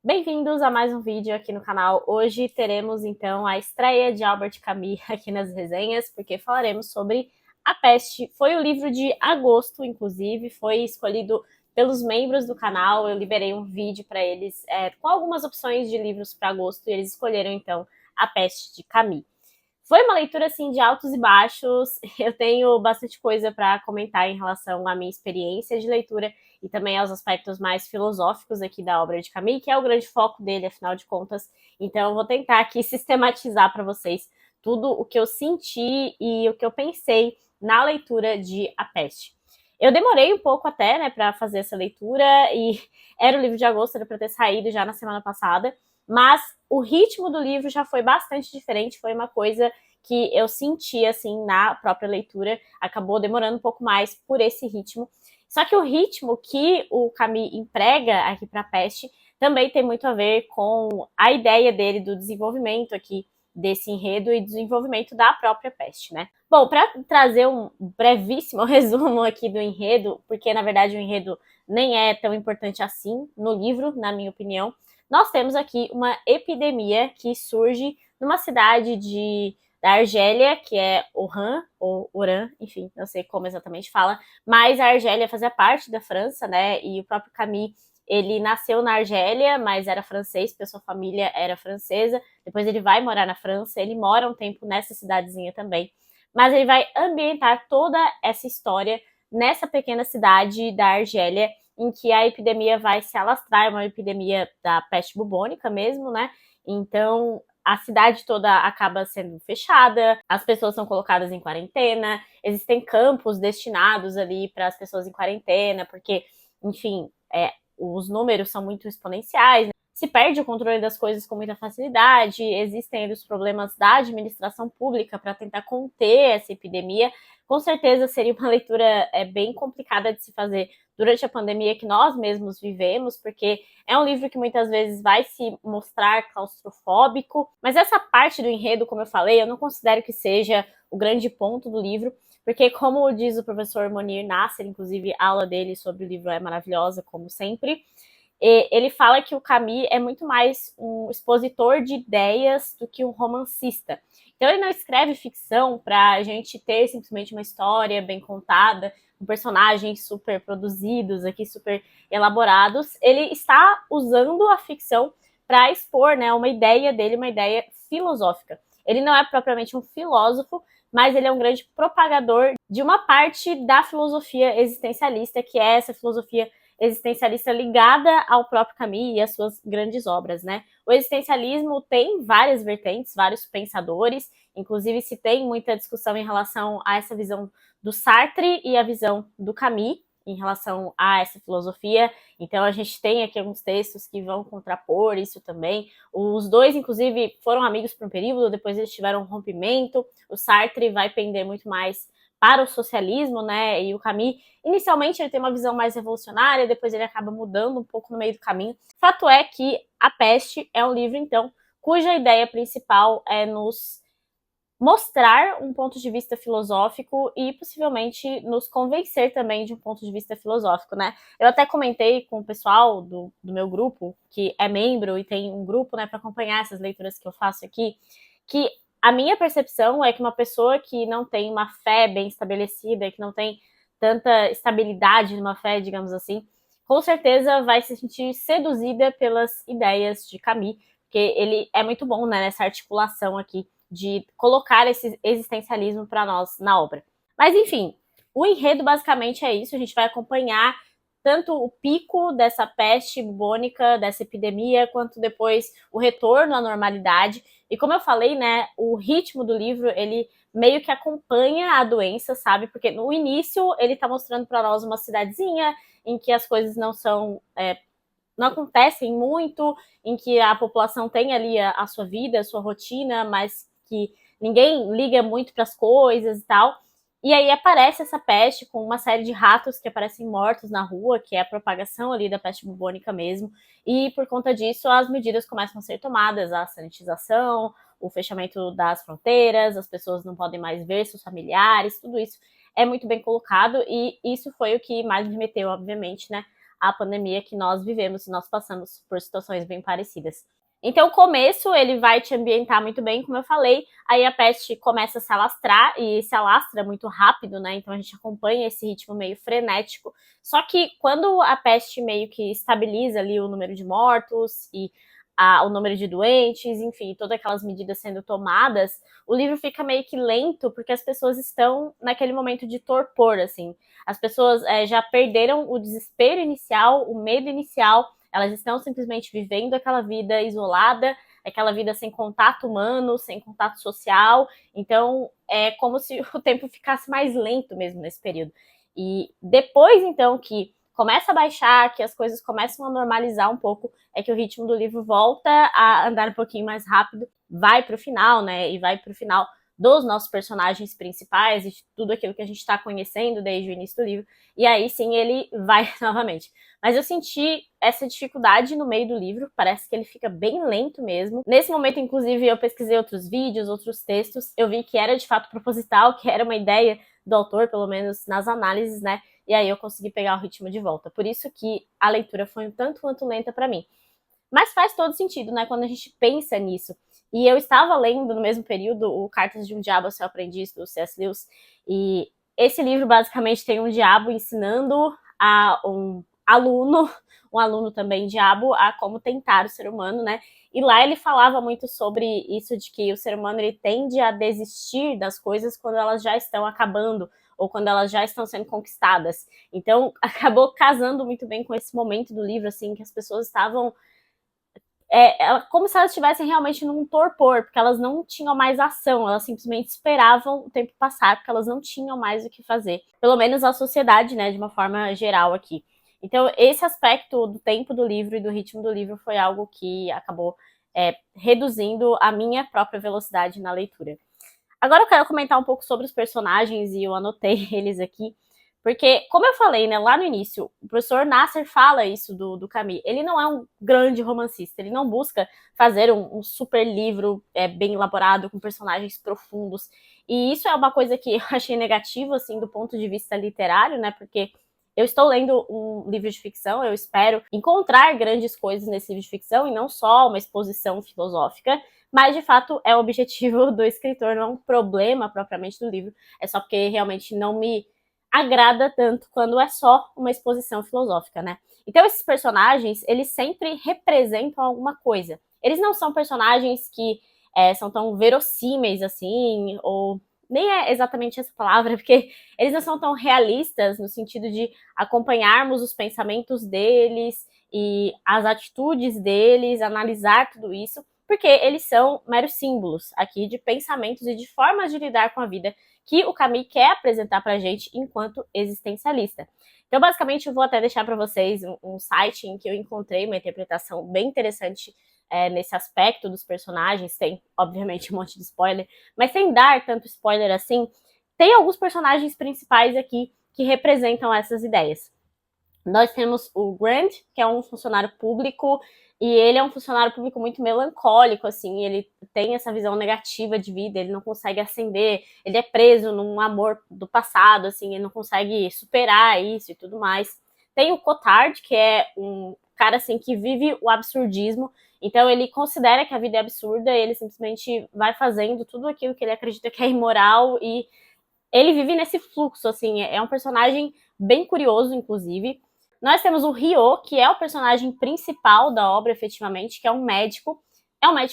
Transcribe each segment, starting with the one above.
Bem-vindos a mais um vídeo aqui no canal. Hoje teremos então a estreia de Albert Camus aqui nas resenhas, porque falaremos sobre A Peste. Foi o livro de agosto, inclusive, foi escolhido pelos membros do canal. Eu liberei um vídeo para eles com algumas opções de livros para agosto e eles escolheram então A Peste de Camus. Foi uma leitura assim de altos e baixos. Eu tenho bastante coisa para comentar em relação à minha experiência de leitura e também aos aspectos mais filosóficos aqui da obra de Camus, que é o grande foco dele, afinal de contas. Então eu vou tentar aqui sistematizar para vocês tudo o que eu senti e o que eu pensei na leitura de A Peste. Eu demorei um pouco até, né, para fazer essa leitura e era o livro de agosto, era para ter saído já na semana passada, mas o ritmo do livro já foi bastante diferente, foi uma coisa que eu senti, assim, na própria leitura, acabou demorando um pouco mais por esse ritmo. Só que o ritmo que o Camus emprega aqui para a Peste também tem muito a ver com a ideia dele do desenvolvimento aqui desse enredo e desenvolvimento da própria Peste, né? Bom, para trazer um brevíssimo resumo aqui do enredo, porque na verdade o enredo nem é tão importante assim no livro, na minha opinião, nós temos aqui uma epidemia que surge numa cidade da Argélia, que é Oran, ou Oran, enfim, não sei como exatamente fala, mas a Argélia fazia parte da França, né, e o próprio Camus, ele nasceu na Argélia, mas era francês, porque a sua família era francesa, depois ele vai morar na França, ele mora um tempo nessa cidadezinha também, mas ele vai ambientar toda essa história nessa pequena cidade da Argélia, em que a epidemia vai se alastrar, é uma epidemia da peste bubônica mesmo, né? Então, a cidade toda acaba sendo fechada, as pessoas são colocadas em quarentena, existem campos destinados ali para as pessoas em quarentena, porque, enfim, os números são muito exponenciais, né? Se perde o controle das coisas com muita facilidade, existem os problemas da administração pública para tentar conter essa epidemia. Com certeza seria uma leitura bem complicada de se fazer durante a pandemia que nós mesmos vivemos, porque é um livro que muitas vezes vai se mostrar claustrofóbico, mas essa parte do enredo, como eu falei, eu não considero que seja o grande ponto do livro, porque como diz o professor Monir Nasser, inclusive a aula dele sobre o livro é maravilhosa, como sempre, ele fala que o Camus é muito mais um expositor de ideias do que um romancista. Então ele não escreve ficção para a gente ter simplesmente uma história bem contada, com personagens super produzidos, aqui super elaborados. Ele está usando a ficção para expor, né, uma ideia dele, uma ideia filosófica. Ele não é propriamente um filósofo, mas ele é um grande propagador de uma parte da filosofia existencialista, que é essa filosofia existencialista ligada ao próprio Camus e às suas grandes obras, né? O existencialismo tem várias vertentes, vários pensadores, inclusive se tem muita discussão em relação a essa visão do Sartre e a visão do Camus em relação a essa filosofia. Então a gente tem aqui alguns textos que vão contrapor isso também. Os dois, inclusive, foram amigos por um período, depois eles tiveram um rompimento. O Sartre vai pender muito mais para o socialismo, né? E o Camus, inicialmente, ele tem uma visão mais revolucionária, depois ele acaba mudando um pouco no meio do caminho. Fato é que A Peste é um livro, então, cuja ideia principal é nos mostrar um ponto de vista filosófico e possivelmente nos convencer também de um ponto de vista filosófico, né? Eu até comentei com o pessoal do meu grupo, que é membro e tem um grupo, né, para acompanhar essas leituras que eu faço aqui, que a minha percepção é que uma pessoa que não tem uma fé bem estabelecida, que não tem tanta estabilidade numa fé, digamos assim, com certeza vai se sentir seduzida pelas ideias de Camus, porque ele é muito bom, né, nessa articulação aqui de colocar esse existencialismo para nós na obra. Mas enfim, o enredo basicamente é isso, a gente vai acompanhar tanto o pico dessa peste bubônica, dessa epidemia, quanto depois o retorno à normalidade. E como eu falei, né, o ritmo do livro, ele meio que acompanha a doença, sabe? Porque no início ele tá mostrando para nós uma cidadezinha em que as coisas não acontecem muito, em que a população tem ali a sua vida, a sua rotina, mas que ninguém liga muito para as coisas e tal. E aí aparece essa peste com uma série de ratos que aparecem mortos na rua, que é a propagação ali da peste bubônica mesmo. E por conta disso, as medidas começam a ser tomadas, a sanitização, o fechamento das fronteiras, as pessoas não podem mais ver seus familiares, tudo isso é muito bem colocado e isso foi o que mais me remeteu, obviamente, né, à pandemia que nós vivemos e nós passamos por situações bem parecidas. Então, o começo, ele vai te ambientar muito bem, como eu falei, aí a peste começa a se alastrar, e se alastra muito rápido, né? Então a gente acompanha esse ritmo meio frenético. Só que quando a peste meio que estabiliza ali o número de mortos e o número de doentes, enfim, todas aquelas medidas sendo tomadas, o livro fica meio que lento, porque as pessoas estão naquele momento de torpor, assim. As pessoas já perderam o desespero inicial, o medo inicial, elas estão simplesmente vivendo aquela vida isolada, aquela vida sem contato humano, sem contato social. Então, é como se o tempo ficasse mais lento mesmo nesse período. E depois, então, que começa a baixar, que as coisas começam a normalizar um pouco, é que o ritmo do livro volta a andar um pouquinho mais rápido, vai pro final, né? E vai pro final dos nossos personagens principais e de tudo aquilo que a gente está conhecendo desde o início do livro. E aí sim ele vai novamente. Mas eu senti essa dificuldade no meio do livro, parece que ele fica bem lento mesmo. Nesse momento, inclusive, eu pesquisei outros vídeos, outros textos, eu vi que era de fato proposital, que era uma ideia do autor, pelo menos nas análises, né? E aí eu consegui pegar o ritmo de volta. Por isso que a leitura foi um tanto quanto lenta para mim. Mas faz todo sentido, né, quando a gente pensa nisso. E eu estava lendo no mesmo período o Cartas de um Diabo ao Seu Aprendiz, do C.S. Lewis, e esse livro basicamente tem um diabo ensinando a um aluno também diabo, a como tentar o ser humano, né? E lá ele falava muito sobre isso de que o ser humano ele tende a desistir das coisas quando elas já estão acabando ou quando elas já estão sendo conquistadas. Então acabou casando muito bem com esse momento do livro, assim, que as pessoas estavam como se elas estivessem realmente num torpor, porque elas não tinham mais ação, elas simplesmente esperavam o tempo passar, porque elas não tinham mais o que fazer. Pelo menos a sociedade, né, de uma forma geral aqui. Então, esse aspecto do tempo do livro e do ritmo do livro foi algo que acabou reduzindo a minha própria velocidade na leitura. Agora eu quero comentar um pouco sobre os personagens e eu anotei eles aqui. Porque, como eu falei, né, lá no início, o professor Nasser fala isso do Camus. Ele não é um grande romancista, ele não busca fazer um super livro bem elaborado, com personagens profundos. E isso é uma coisa que eu achei negativa, assim, do ponto de vista literário, né, porque eu estou lendo um livro de ficção, eu espero encontrar grandes coisas nesse livro de ficção e não só uma exposição filosófica, mas de fato é o objetivo do escritor, não é um problema propriamente do livro, é só porque realmente não me agrada tanto quando é só uma exposição filosófica, né? Então esses personagens, eles sempre representam alguma coisa. Eles não são personagens que são tão verossímeis assim, ou nem é exatamente essa palavra, porque eles não são tão realistas no sentido de acompanharmos os pensamentos deles e as atitudes deles, analisar tudo isso, porque eles são meros símbolos aqui de pensamentos e de formas de lidar com a vida que o Camus quer apresentar para a gente enquanto existencialista. Então, basicamente, eu vou até deixar para vocês um site em que eu encontrei uma interpretação bem interessante nesse aspecto dos personagens. Tem, obviamente, um monte de spoiler, mas sem dar tanto spoiler assim, tem alguns personagens principais aqui que representam essas ideias. Nós temos o Grant, que é um funcionário público, e ele é um funcionário público muito melancólico, assim, ele tem essa visão negativa de vida, ele não consegue ascender, ele é preso num amor do passado, assim, ele não consegue superar isso e tudo mais. Tem o Cotard, que é um cara, assim, que vive o absurdismo, então ele considera que a vida é absurda, ele simplesmente vai fazendo tudo aquilo que ele acredita que é imoral e ele vive nesse fluxo, assim, é um personagem bem curioso, inclusive. Nós temos o Ryo, que é o personagem principal da obra, efetivamente, que é um médico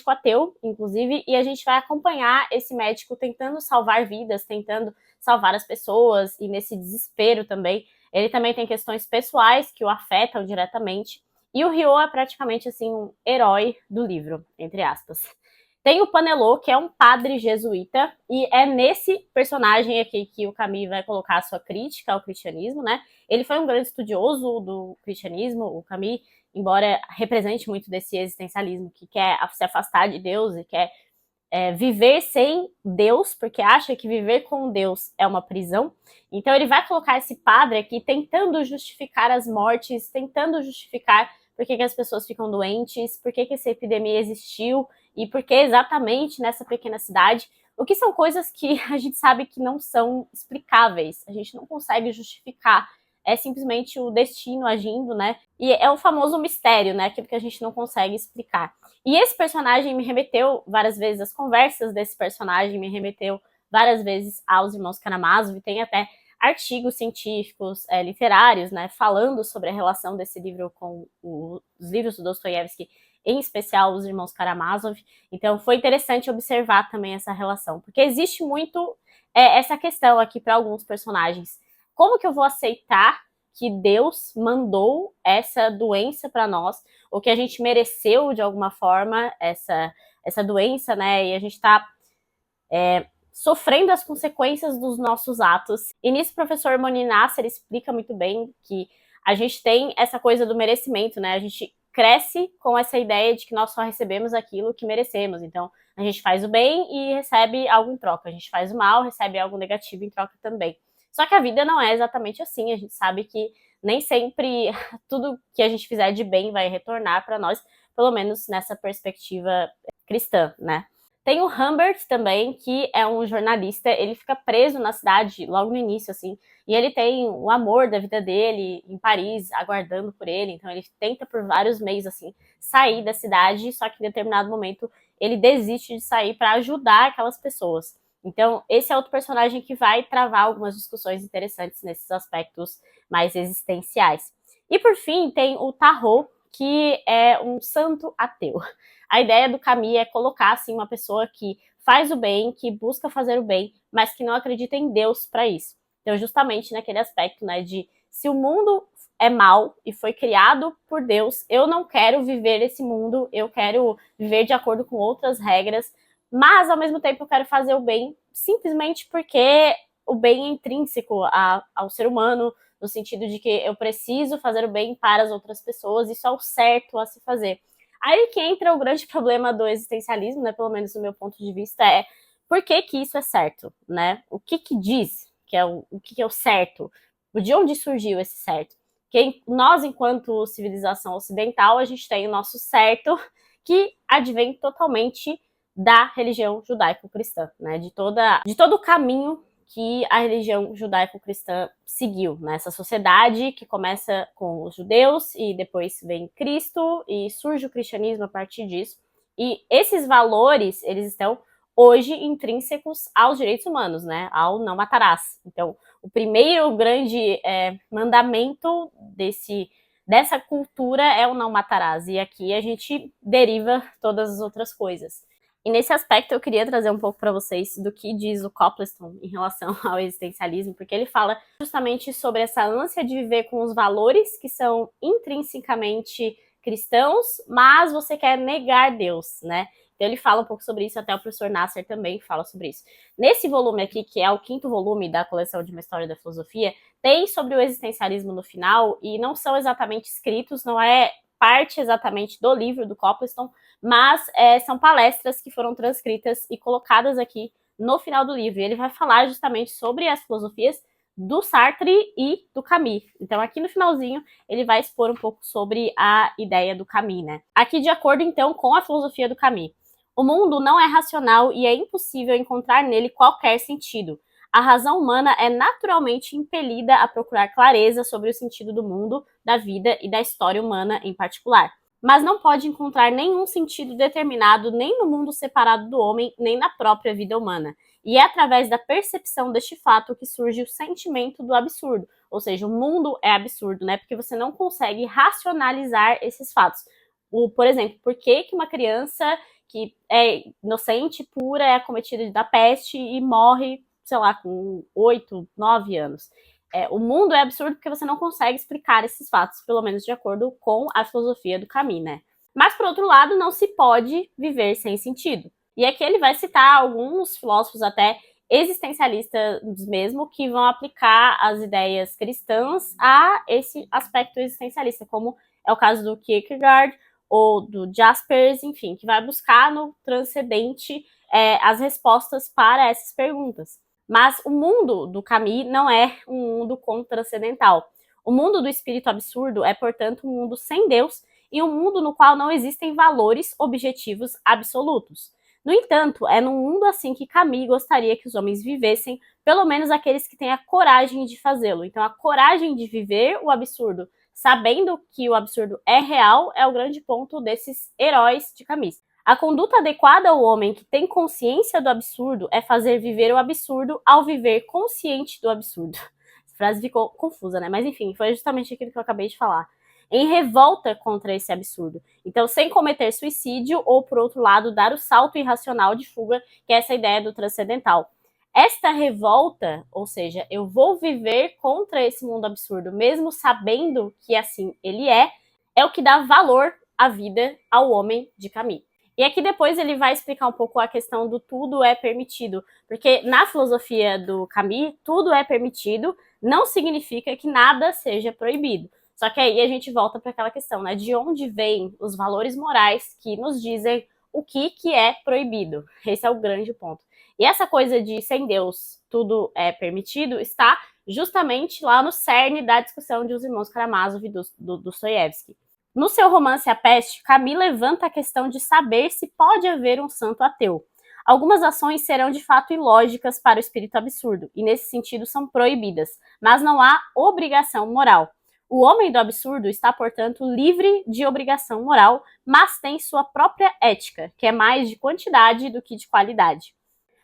ateu, inclusive, e a gente vai acompanhar esse médico tentando salvar vidas, tentando salvar as pessoas, e nesse desespero também. Ele também tem questões pessoais que o afetam diretamente, e o Ryo é praticamente, assim, um herói do livro, entre aspas. Tem o Panelô, que é um padre jesuíta, e é nesse personagem aqui que o Camus vai colocar a sua crítica ao cristianismo, né? Ele foi um grande estudioso do cristianismo, o Camus, embora represente muito desse existencialismo que quer se afastar de Deus e quer viver sem Deus, porque acha que viver com Deus é uma prisão. Então ele vai colocar esse padre aqui tentando justificar as mortes, tentando justificar por que as pessoas ficam doentes, por que essa epidemia existiu e por que exatamente nessa pequena cidade. O que são coisas que a gente sabe que não são explicáveis, a gente não consegue justificar é simplesmente o destino agindo, né? E é o famoso mistério, né? Aquilo que a gente não consegue explicar. E esse personagem me remeteu várias vezes, as conversas desse personagem me remeteu várias vezes aos Irmãos Karamazov, e tem até artigos científicos, literários, né, falando sobre a relação desse livro com os livros do Dostoiévski, em especial os Irmãos Karamazov. Então foi interessante observar também essa relação, porque existe muito essa questão aqui para alguns personagens. Como que eu vou aceitar que Deus mandou essa doença para nós, ou que a gente mereceu de alguma forma essa doença, né? E a gente está sofrendo as consequências dos nossos atos. E nisso o professor Moni Nasser explica muito bem que a gente tem essa coisa do merecimento, né? A gente cresce com essa ideia de que nós só recebemos aquilo que merecemos. Então, a gente faz o bem e recebe algo em troca. A gente faz o mal, recebe algo negativo em troca também. Só que a vida não é exatamente assim. A gente sabe que nem sempre tudo que a gente fizer de bem vai retornar para nós, pelo menos nessa perspectiva cristã, né? Tem o Humbert também, que é um jornalista, ele fica preso na cidade logo no início, assim, e ele tem o amor da vida dele em Paris, aguardando por ele, então ele tenta por vários meses, assim, sair da cidade, só que em determinado momento ele desiste de sair para ajudar aquelas pessoas. Então, esse é outro personagem que vai travar algumas discussões interessantes nesses aspectos mais existenciais. E por fim, tem o Tarot, que é um santo ateu. A ideia do Camus é colocar assim uma pessoa que faz o bem, que busca fazer o bem, mas que não acredita em Deus para isso. Então, justamente naquele aspecto, né, de se o mundo é mal e foi criado por Deus, eu não quero viver esse mundo, eu quero viver de acordo com outras regras, mas ao mesmo tempo eu quero fazer o bem simplesmente porque o bem é intrínseco ao ser humano, no sentido de que eu preciso fazer o bem para as outras pessoas, isso é o certo a se fazer. Aí que entra o grande problema do existencialismo, né, pelo menos do meu ponto de vista, é por que que isso é certo, né? O que que diz que é o que é o certo? De onde surgiu esse certo? Que nós, enquanto civilização ocidental, a gente tem o nosso certo que advém totalmente da religião judaico-cristã, né? De todo o caminho que a religião judaico-cristã seguiu nessa sociedade que começa com os judeus e depois vem Cristo e surge o cristianismo a partir disso. E esses valores, eles estão hoje intrínsecos aos direitos humanos, né? Ao não matarás. Então, o primeiro grande mandamento dessa cultura é o não matarás. E aqui a gente deriva todas as outras coisas. E nesse aspecto eu queria trazer um pouco para vocês do que diz o Copleston em relação ao existencialismo, porque ele fala justamente sobre essa ânsia de viver com os valores que são intrinsecamente cristãos, mas você quer negar Deus, né? Então ele fala um pouco sobre isso, até o professor Nasser também fala sobre isso. Nesse volume aqui, que é o 5º volume da coleção de Uma História da Filosofia, tem sobre o existencialismo no final, e não são exatamente escritos, não é parte exatamente do livro do Copleston, mas são palestras que foram transcritas e colocadas aqui no final do livro. E ele vai falar justamente sobre as filosofias do Sartre e do Camus. Então, aqui no finalzinho, ele vai expor um pouco sobre a ideia do Camus, né? Aqui, de acordo, então, com a filosofia do Camus. O mundo não é racional e é impossível encontrar nele qualquer sentido. A razão humana é naturalmente impelida a procurar clareza sobre o sentido do mundo, da vida e da história humana em particular. Mas não pode encontrar nenhum sentido determinado nem no mundo separado do homem, nem na própria vida humana. E é através da percepção deste fato que surge o sentimento do absurdo. Ou seja, o mundo é absurdo, né? Porque você não consegue racionalizar esses fatos. Por exemplo, por que uma criança que é inocente, pura, é acometida da peste e morre, sei lá, com 8, 9 anos. O mundo é absurdo porque você não consegue explicar esses fatos, pelo menos de acordo com a filosofia do Camus, né? Mas, por outro lado, não se pode viver sem sentido. E aqui ele vai citar alguns filósofos até existencialistas mesmo, que vão aplicar as ideias cristãs a esse aspecto existencialista, como é o caso do Kierkegaard ou do Jaspers, enfim, que vai buscar no transcendente as respostas para essas perguntas. Mas o mundo do Camus não é um mundo transcendental. O mundo do espírito absurdo é, portanto, um mundo sem Deus e um mundo no qual não existem valores objetivos absolutos. No entanto, é num mundo assim que Camus gostaria que os homens vivessem, pelo menos aqueles que têm a coragem de fazê-lo. Então, a coragem de viver o absurdo, sabendo que o absurdo é real, é o grande ponto desses heróis de Camus. A conduta adequada ao homem que tem consciência do absurdo é fazer viver o absurdo ao viver consciente do absurdo. Essa frase ficou confusa, né? Mas enfim, foi justamente aquilo que eu acabei de falar. Em revolta contra esse absurdo. Então, sem cometer suicídio ou, por outro lado, dar o salto irracional de fuga, que é essa ideia do transcendental. Esta revolta, ou seja, eu vou viver contra esse mundo absurdo, mesmo sabendo que assim ele é o que dá valor à vida ao homem de Camus. E aqui depois ele vai explicar um pouco a questão do tudo é permitido, porque na filosofia do Camus, tudo é permitido, não significa que nada seja proibido. Só que aí a gente volta para aquela questão, né? De onde vêm os valores morais que nos dizem o que é proibido? Esse é o grande ponto. E essa coisa de sem Deus tudo é permitido está justamente lá no cerne da discussão de Os Irmãos Karamazov e do Dostoiévski. No seu romance A Peste, Camus levanta a questão de saber se pode haver um santo ateu. Algumas ações serão de fato ilógicas para o espírito absurdo, e nesse sentido são proibidas, mas não há obrigação moral. O homem do absurdo está, portanto, livre de obrigação moral, mas tem sua própria ética, que é mais de quantidade do que de qualidade.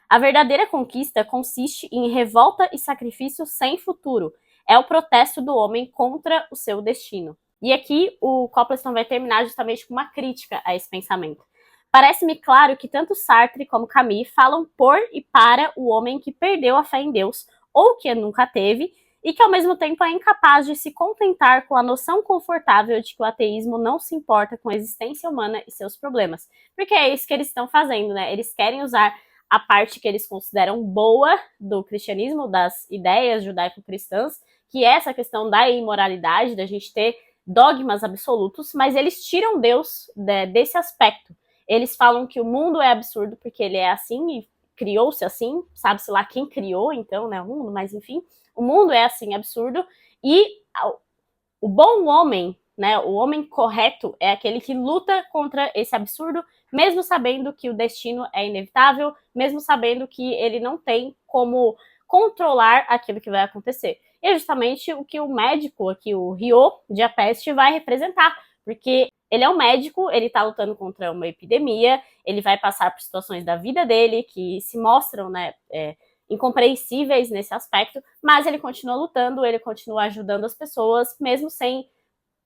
A verdadeira conquista consiste em revolta e sacrifício sem futuro. É o protesto do homem contra o seu destino. E aqui o Copleston vai terminar justamente com uma crítica a esse pensamento. Parece-me claro que tanto Sartre como Camus falam por e para o homem que perdeu a fé em Deus, ou que nunca teve, e que ao mesmo tempo é incapaz de se contentar com a noção confortável de que o ateísmo não se importa com a existência humana e seus problemas. Porque é isso que eles estão fazendo, né? Eles querem usar a parte que eles consideram boa do cristianismo, das ideias judaico-cristãs, que é essa questão da imoralidade, da gente ter dogmas absolutos, mas eles tiram Deus desse aspecto. Eles falam que o mundo é absurdo porque ele é assim e criou-se assim, sabe-se lá quem criou, então, né, o mundo, mas enfim, o mundo é assim, absurdo, e o bom homem, né, o homem correto é aquele que luta contra esse absurdo, mesmo sabendo que o destino é inevitável, mesmo sabendo que ele não tem como controlar aquilo que vai acontecer. E é justamente o que o médico aqui, o Ryo de A Peste, vai representar, porque ele é um médico, ele está lutando contra uma epidemia, ele vai passar por situações da vida dele que se mostram, né, incompreensíveis nesse aspecto, mas ele continua lutando, ele continua ajudando as pessoas, mesmo sem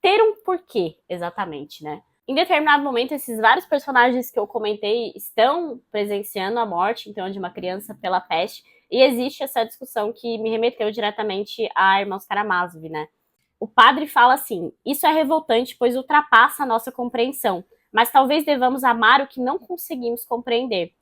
ter um porquê, exatamente, né? Em determinado momento, esses vários personagens que eu comentei estão presenciando a morte, então, de uma criança pela peste, e existe essa discussão que me remeteu diretamente a Irmãos Karamazov, né? O padre fala assim: isso é revoltante, pois ultrapassa a nossa compreensão, mas talvez devamos amar o que não conseguimos compreender.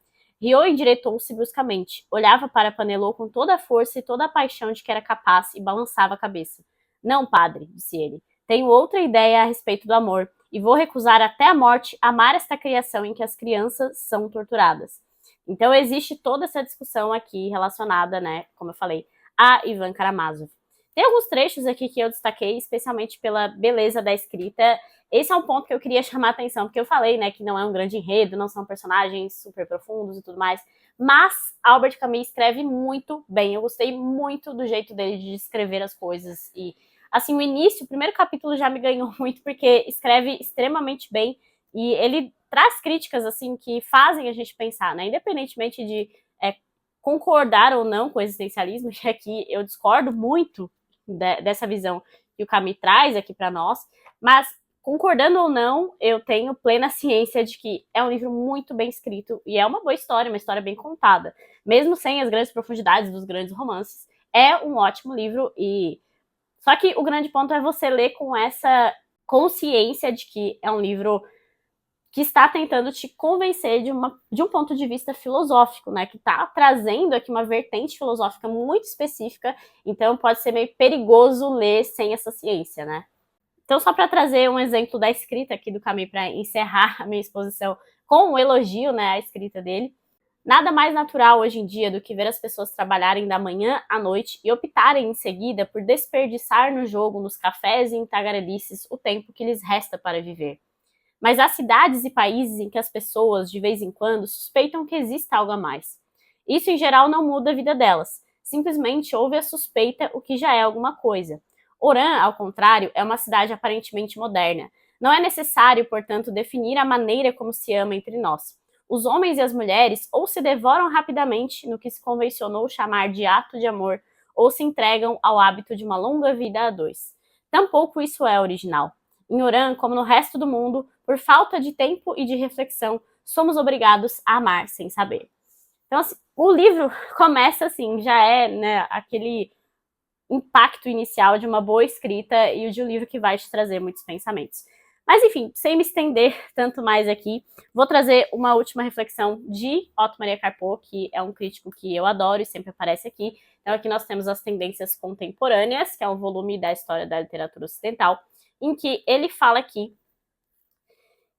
Ryo endireitou-se bruscamente, olhava para Panelô com toda a força e toda a paixão de que era capaz e balançava a cabeça. Não, padre, disse ele. Tenho outra ideia a respeito do amor, e vou recusar até a morte amar esta criação em que as crianças são torturadas. Então existe toda essa discussão aqui relacionada, né, como eu falei, a Ivan Karamazov. Tem alguns trechos aqui que eu destaquei, especialmente pela beleza da escrita. Esse é um ponto que eu queria chamar a atenção, porque eu falei, né, que não é um grande enredo, não são personagens super profundos e tudo mais, mas Albert Camus escreve muito bem. Eu gostei muito do jeito dele de descrever as coisas e assim, o início, o primeiro capítulo já me ganhou muito, porque escreve extremamente bem e ele traz críticas, assim, que fazem a gente pensar, né? Independentemente de concordar ou não com o existencialismo, que aqui eu discordo muito dessa visão que o Camus traz aqui para nós, mas concordando ou não, eu tenho plena ciência de que é um livro muito bem escrito e é uma boa história, uma história bem contada. Mesmo sem as grandes profundidades dos grandes romances, é um ótimo livro e só que o grande ponto é você ler com essa consciência de que é um livro que está tentando te convencer de um ponto de vista filosófico, né? Que está trazendo aqui uma vertente filosófica muito específica, então pode ser meio perigoso ler sem essa ciência, né? Então, só para trazer um exemplo da escrita aqui do Camus para encerrar a minha exposição com um elogio, né, à escrita dele. Nada mais natural hoje em dia do que ver as pessoas trabalharem da manhã à noite e optarem em seguida por desperdiçar no jogo, nos cafés e em tagarelices o tempo que lhes resta para viver. mas há cidades e países em que as pessoas, de vez em quando, suspeitam que exista algo a mais. Isso, em geral, não muda a vida delas. Simplesmente houve a suspeita, o que já é alguma coisa. Oran, ao contrário, é uma cidade aparentemente moderna. Não é necessário, portanto, definir a maneira como se ama entre nós. Os homens e as mulheres ou se devoram rapidamente no que se convencionou chamar de ato de amor, ou se entregam ao hábito de uma longa vida a dois. Tampouco isso é original. Em Oran, como no resto do mundo, por falta de tempo e de reflexão, somos obrigados a amar sem saber. Então, assim, o livro começa assim, já é, né, aquele impacto inicial de uma boa escrita e de um livro que vai te trazer muitos pensamentos. Mas, enfim, sem me estender tanto mais aqui, vou trazer uma última reflexão de Otto Maria Carpo, que é um crítico que eu adoro e sempre aparece aqui. Então, aqui nós temos As Tendências Contemporâneas, que é um volume da história da literatura ocidental, em que ele fala aqui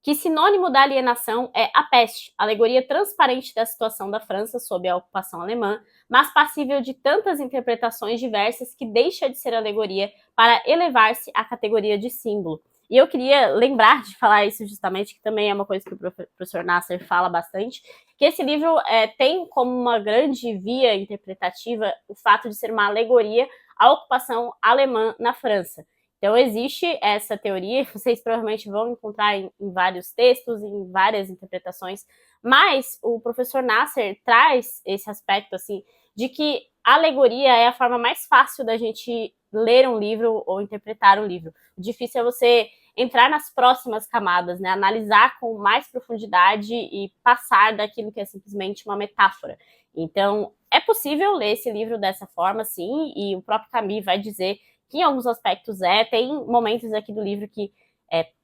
que sinônimo da alienação é a peste, alegoria transparente da situação da França sob a ocupação alemã, mas passível de tantas interpretações diversas que deixa de ser alegoria para elevar-se à categoria de símbolo. E eu queria lembrar de falar isso justamente, que também é uma coisa que o professor Nasser fala bastante, que esse livro tem como uma grande via interpretativa o fato de ser uma alegoria à ocupação alemã na França. Então, existe essa teoria, vocês provavelmente vão encontrar em vários textos, em várias interpretações, mas o professor Nasser traz esse aspecto, assim, de que a alegoria é a forma mais fácil da gente ler um livro ou interpretar um livro. O difícil é você entrar nas próximas camadas, né? Analisar com mais profundidade e passar daquilo que é simplesmente uma metáfora. Então, é possível ler esse livro dessa forma, sim, e o próprio Camus vai dizer que em alguns aspectos tem momentos aqui do livro que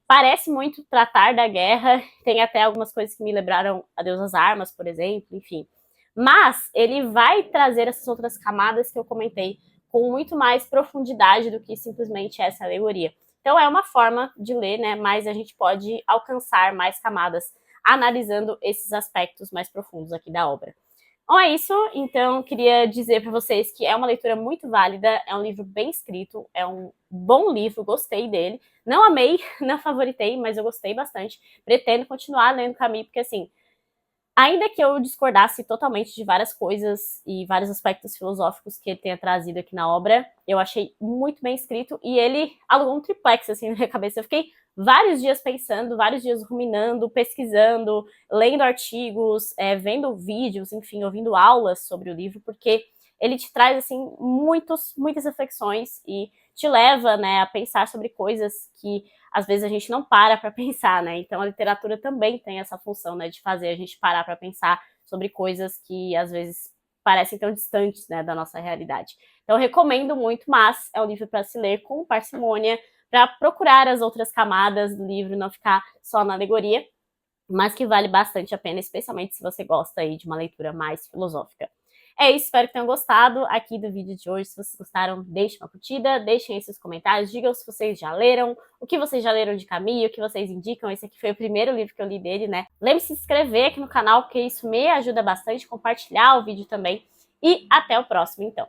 parece muito tratar da guerra, tem até algumas coisas que me lembraram Adeus às Armas, por exemplo, enfim. Mas ele vai trazer essas outras camadas que eu comentei com muito mais profundidade do que simplesmente essa alegoria. Então é uma forma de ler, né, mas a gente pode alcançar mais camadas analisando esses aspectos mais profundos aqui da obra. Bom, é isso. Então, queria dizer para vocês que é uma leitura muito válida, é um livro bem escrito, é um bom livro, gostei dele. Não amei, não favoritei, mas eu gostei bastante. Pretendo continuar lendo Camus, porque, assim, ainda que eu discordasse totalmente de várias coisas e vários aspectos filosóficos que ele tenha trazido aqui na obra, eu achei muito bem escrito e ele alugou um triplex, assim, na minha cabeça. Eu fiquei vários dias pensando, vários dias ruminando, pesquisando, lendo artigos, vendo vídeos, enfim, ouvindo aulas sobre o livro, porque ele te traz, assim, muitas reflexões e te leva, né, a pensar sobre coisas que às vezes a gente não para pensar, né? Então a literatura também tem essa função, né, de fazer a gente parar para pensar sobre coisas que às vezes parecem tão distantes, né, da nossa realidade. Então eu recomendo muito, mas é um livro para se ler com parcimônia, para procurar as outras camadas do livro, não ficar só na alegoria, mas que vale bastante a pena, especialmente se você gosta aí de uma leitura mais filosófica. É isso, espero que tenham gostado aqui do vídeo de hoje. Se vocês gostaram, deixem uma curtida, deixem aí seus comentários, digam se vocês já leram, o que vocês já leram de Camus, o que vocês indicam. Esse aqui foi o primeiro livro que eu li dele, né? Lembre-se de se inscrever aqui no canal, porque isso me ajuda bastante, compartilhar o vídeo também. E até o próximo, então.